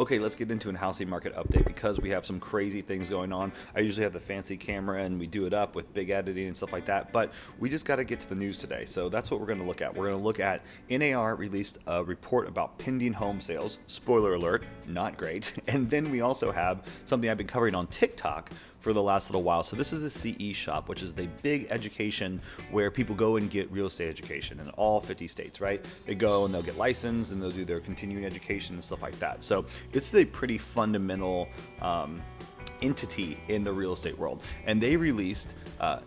Okay, let's get into an housing market update because we have some crazy things going on. I usually have the fancy camera and we do it up with big editing and stuff like that, but we just got to get to the news today. So that's what we're going to look at. We're going to look at NAR released a report about pending home sales. Spoiler alert, not great. And then we also have something I've been covering on TikTok for the last little while. So this is the CE Shop, which is the big education where people go and get real estate education in all 50 states, right? They go and they'll get licensed and they'll do their continuing education and stuff like that. So it's a pretty fundamental entity in the real estate world. And they released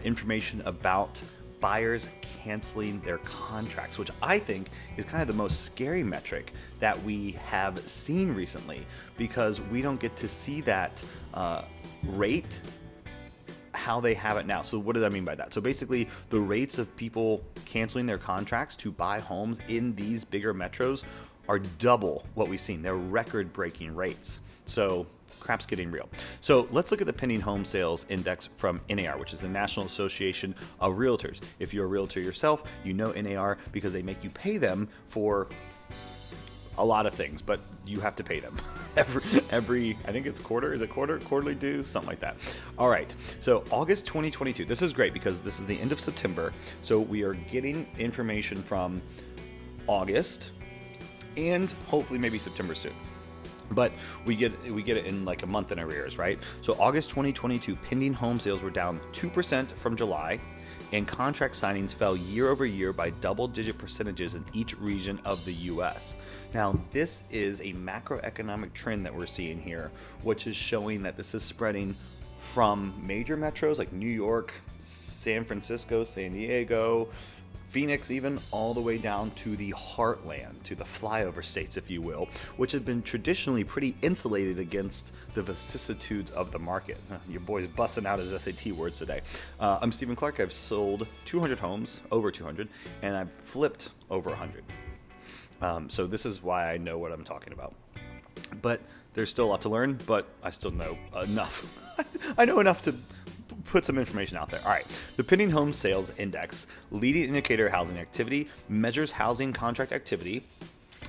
information about buyers canceling their contracts, which I think is kind of the most scary metric that we have seen recently, because we don't get to see that rate how they have it now. So what does that mean by that? So basically the rates of people canceling their contracts to buy homes in these bigger metros are double what we've seen. They're record breaking rates. So crap's getting real. So let's look at the pending home sales index from NAR, which is the National Association of Realtors. If you're a realtor yourself, you know NAR because they make you pay them for a lot of things, but you have to pay them every I think it's quarterly due, something like that. All right, so August 2022. This is great because this is the end of September, so we are getting information from August and hopefully maybe September soon. But we get it in like a month in arrears, right? So August 2022 pending home sales were down 2% from July, and contract signings fell year over year by double-digit percentages in each region of the U.S. Now, this is a macroeconomic trend that we're seeing here, which is showing that this is spreading from major metros like New York, San Francisco, San Diego, Phoenix, even all the way down to the heartland, to the flyover states, if you will, which have been traditionally pretty insulated against the vicissitudes of the market. Your boy's busting out his SAT words today. I'm Stephen Clark. I've sold 200 homes, over 200, and I've flipped over 100. So this is why I know what I'm talking about. But there's still a lot to learn, but I still know enough. I know enough to put some information out there. All right. The pending home sales index, leading indicator of housing activity, measures housing contract activity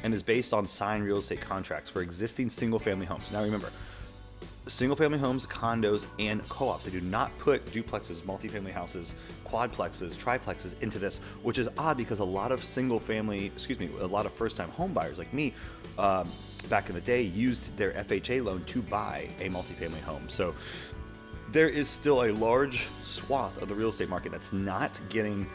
and is based on signed real estate contracts for existing single-family homes. Now remember, single-family homes, condos, and co-ops. They do not put duplexes, multifamily houses, quadplexes, triplexes into this, which is odd because a lot of a lot of first-time home buyers like me back in the day used their FHA loan to buy a multifamily home. So there is still a large swath of the real estate market that's not getting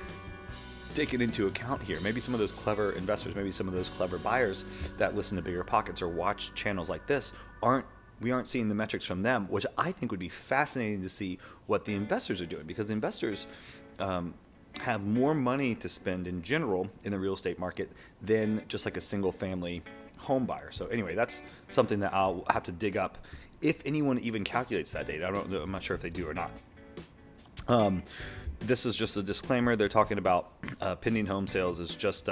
taken into account here. Maybe some of those clever investors, maybe some of those clever buyers that listen to Bigger Pockets or watch channels like this we aren't seeing the metrics from them, which I think would be fascinating to see what the investors are doing, because the investors have more money to spend in general in the real estate market than just like a single family home buyer. So anyway, that's something that I'll have to dig up if anyone even calculates that data. I'm not sure if they do or not. This is just a disclaimer. They're talking about pending home sales is just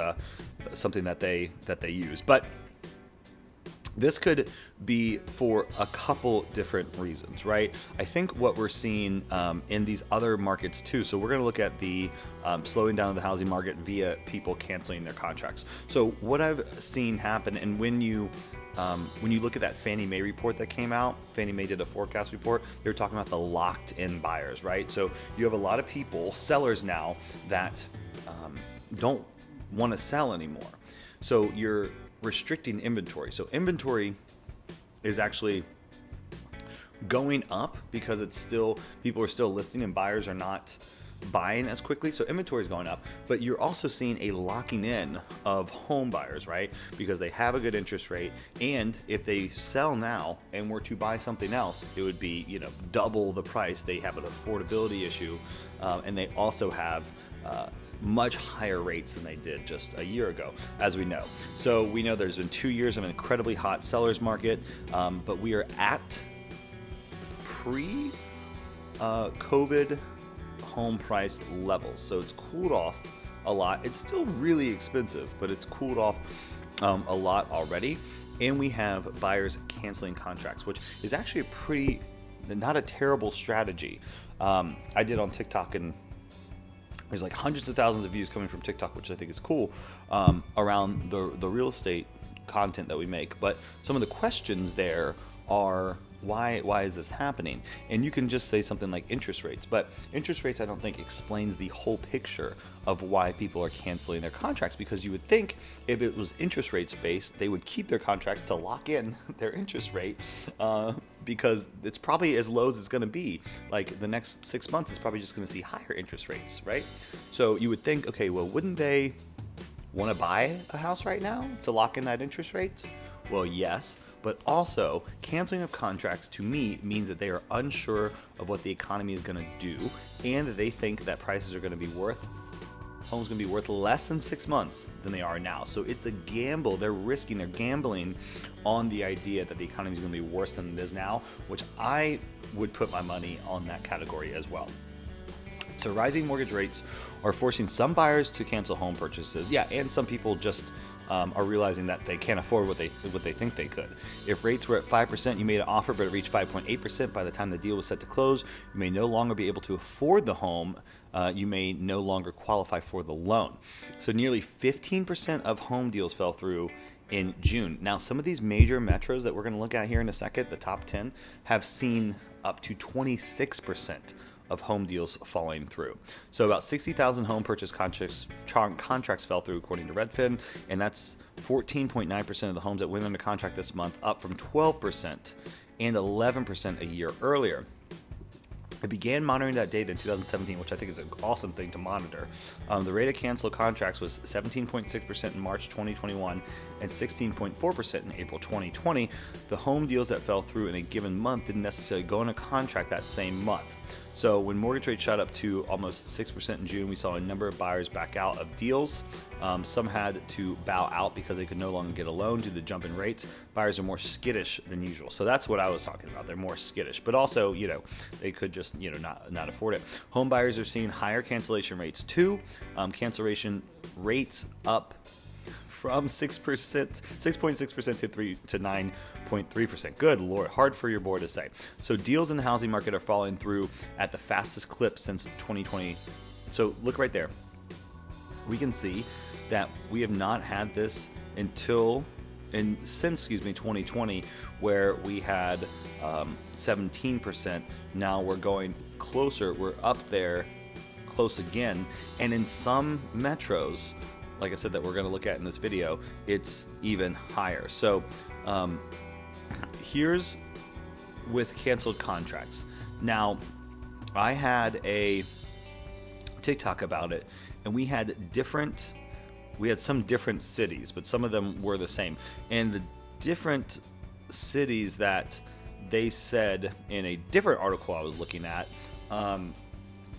something that they use, but this could be for a couple different reasons, right? I think what we're seeing in these other markets too. So we're going to look at the slowing down of the housing market via people canceling their contracts. So what I've seen happen, and when you look at that Fannie Mae report that came out, Fannie Mae did a forecast report. They were talking about the locked-in buyers, right? So you have a lot of people, sellers now, that don't want to sell anymore. So you're restricting inventory. So inventory is actually going up because people are still listing and buyers are not buying as quickly. So inventory is going up, but you're also seeing a locking in of home buyers, right? Because they have a good interest rate, and if they sell now and were to buy something else, it would be double the price. They have an affordability issue, and they also have much higher rates than they did just a year ago, as we know. So we know there's been 2 years of an incredibly hot sellers market, but we are at pre-COVID home price levels. So it's cooled off a lot. It's still really expensive, but it's cooled off a lot already. And we have buyers canceling contracts, which is actually not a terrible strategy. I did on TikTok, and there's like hundreds of thousands of views coming from TikTok, which I think is cool, around the real estate content that we make, but some of the questions there are, why is this happening? And you can just say something like interest rates, but interest rates I don't think explains the whole picture of why people are canceling their contracts, because you would think if it was interest rates based, they would keep their contracts to lock in their interest rate, because it's probably as low as it's going to be. Like the next 6 months is probably just going to see higher interest rates, right? So you would think, okay, well, wouldn't they want to buy a house right now to lock in that interest rate? Well, yes, but also canceling of contracts to me means that they are unsure of what the economy is going to do, and that they think that prices are going to be worth, homes going to be worth less in 6 months than they are now. So it's a gamble. They're gambling on the idea that the economy is going to be worse than it is now, which I would put my money on that category as well. So rising mortgage rates are forcing some buyers to cancel home purchases. Yeah, and some people just are realizing that they can't afford what they think they could. If rates were at 5%, you made an offer, but it reached 5.8% by the time the deal was set to close, you may no longer be able to afford the home. You may no longer qualify for the loan. So nearly 15% of home deals fell through in June. Now, some of these major metros that we're going to look at here in a second, the top 10, have seen up to 26% of home deals falling through. So about 60,000 home purchase contracts fell through according to Redfin, and that's 14.9% of the homes that went under contract this month, up from 12% and 11% a year earlier. I began monitoring that data in 2017, which I think is an awesome thing to monitor. The rate of cancel contracts was 17.6% in March 2021 and 16.4% in April 2020. The home deals that fell through in a given month didn't necessarily go into contract that same month. So when mortgage rates shot up to almost 6% in June, we saw a number of buyers back out of deals. Some had to bow out because they could no longer get a loan due to the jump in rates. Buyers are more skittish than usual. So that's what I was talking about. They're more skittish, but also, they could just, not afford it. Home buyers are seeing higher cancellation rates too. Cancellation rates up from 6.6% to 9.3%. Good Lord, hard for your boy to say. So deals in the housing market are falling through at the fastest clip since 2020. So look right there. We can see that we have not had this since 2020, where we had 17%. Now we're going closer. We're up there, close again. And in some metros, like I said, that we're going to look at in this video, it's even higher. So here's with canceled contracts. Now, I had a TikTok about it, and we had some different cities, but some of them were the same. And the different cities that they said in a different article I was looking at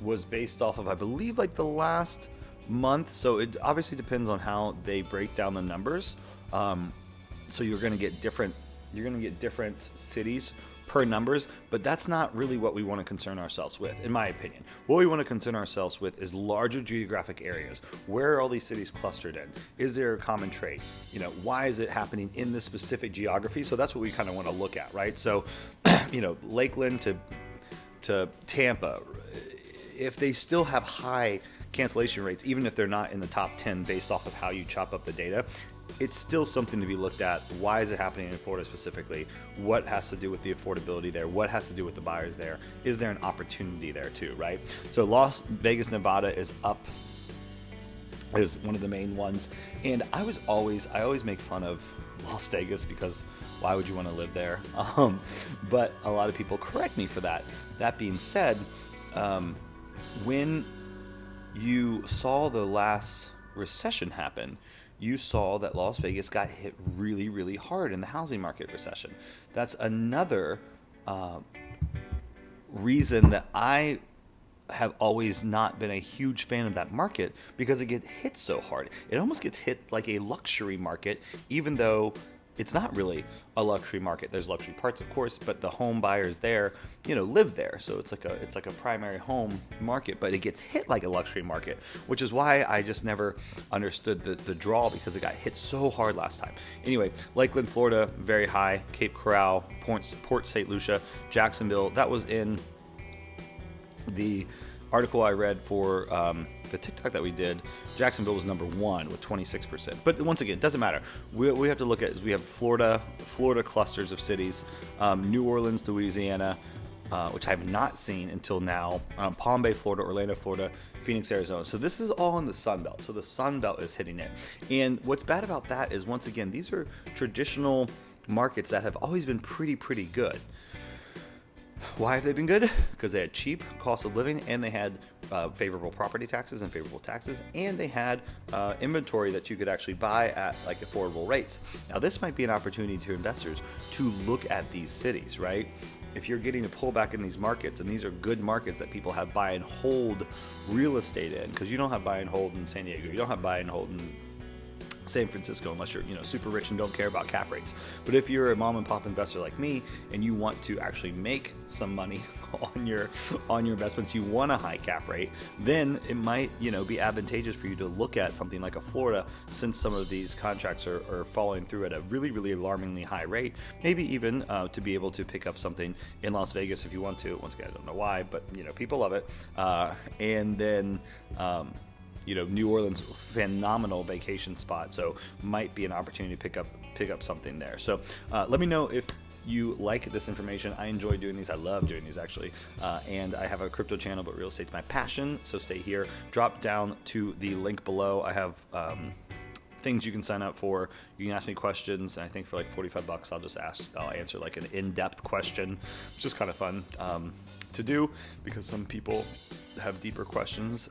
was based off of, I believe, like the last month. So it obviously depends on how they break down the numbers. So you're going to get different cities per numbers, but that's not really what we want to concern ourselves with, in my opinion. What we want to concern ourselves with is larger geographic areas. Where are all these cities clustered in? Is there a common trait? Why is it happening in this specific geography? So that's what we kind of want to look at, right? So, Lakeland to Tampa, if they still have high cancellation rates, even if they're not in the top 10 based off of how you chop up the data, it's still something to be looked at. Why is it happening in Florida specifically? What has to do with the affordability there? What has to do with the buyers there? Is there an opportunity there too, right? So Las Vegas, Nevada is up, is one of the main ones. And I always make fun of Las Vegas because why would you want to live there? But a lot of people correct me for that. That being said, when you saw the last recession happen, you saw that Las Vegas got hit really, really hard in the housing market recession. That's another reason that I have always not been a huge fan of that market, because it gets hit so hard. It almost gets hit like a luxury market, even though it's not really a luxury market. There's luxury parts, of course, but the home buyers there, live there. So it's like a primary home market, but it gets hit like a luxury market, which is why I just never understood the draw, because it got hit so hard last time. Anyway, Lakeland, Florida, very high. Cape Coral, Port St. Lucia, Jacksonville. That was in the article I read for the TikTok that we did, Jacksonville was number 1 with 26%. But once again, it doesn't matter. We have to look at is we have Florida clusters of cities, New Orleans, Louisiana, which I have not seen until now, Palm Bay, Florida, Orlando, Florida, Phoenix, Arizona. So this is all in the Sun Belt. So the Sun Belt is hitting it. And what's bad about that is, once again, these are traditional markets that have always been pretty good. Why have they been good? Because they had cheap cost of living, and they had favorable property taxes and favorable taxes, and they had inventory that you could actually buy at like affordable rates. Now this might be an opportunity to investors to look at these cities, right? If you're getting a pullback in these markets, and these are good markets that people have buy and hold real estate in, because you don't have buy and hold in San Diego, you don't have buy and hold in San Francisco unless you're super rich and don't care about cap rates. But if you're a mom and pop investor like me and you want to actually make some money on your investments, you want a high cap rate, then it might be advantageous for you to look at something like a Florida, since some of these contracts are following through at a really alarmingly high rate. Maybe even to be able to pick up something in Las Vegas if you want to. Once again, I don't know why, but people love it. And then New Orleans, phenomenal vacation spot, so might be an opportunity to pick up something there. So let me know if you like this information. I enjoy doing these. I love doing these, actually. And I have a crypto channel, but real estate's my passion, so stay here. Drop down to the link below. I have things you can sign up for. You can ask me questions, and I think for like $45, I'll answer like an in-depth question, which is kind of fun to do, because some people have deeper questions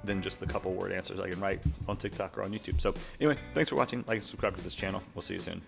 than just the couple word answers I can write on TikTok or on YouTube. So anyway, thanks for watching. Like and subscribe to this channel. We'll see you soon.